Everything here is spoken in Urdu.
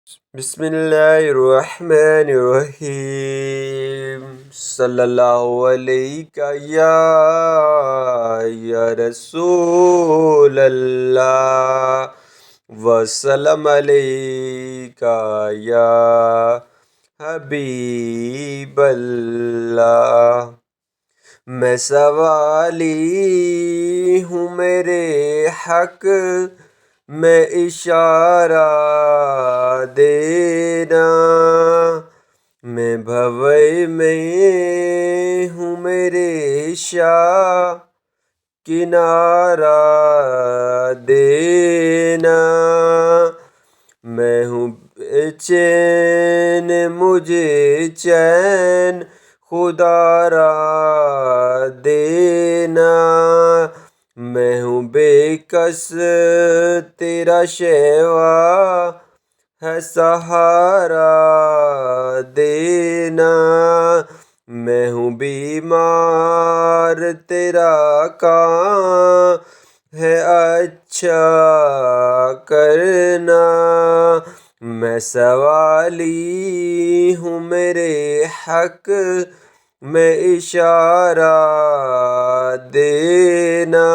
بسم اللہ الرحمن الرحیم صلی اللہ علیہ یا رسول اللہ وسلم علیکہ یا حبیب اللہ۔ میں سوالی ہوں میرے حق میں اشارہ دینا، میں بھوے میں ہوں میرے شاہ کنارہ دینا، میں ہوں بے چین مجھے چین خدا را دینا، میں ہوں بے کس تیرا شیوا ہے سہارا دینا، میں ہوں بیمار تیرا کام ہے اچھا کرنا، میں سوالی ہوں میرے حق میں اشارہ دینا۔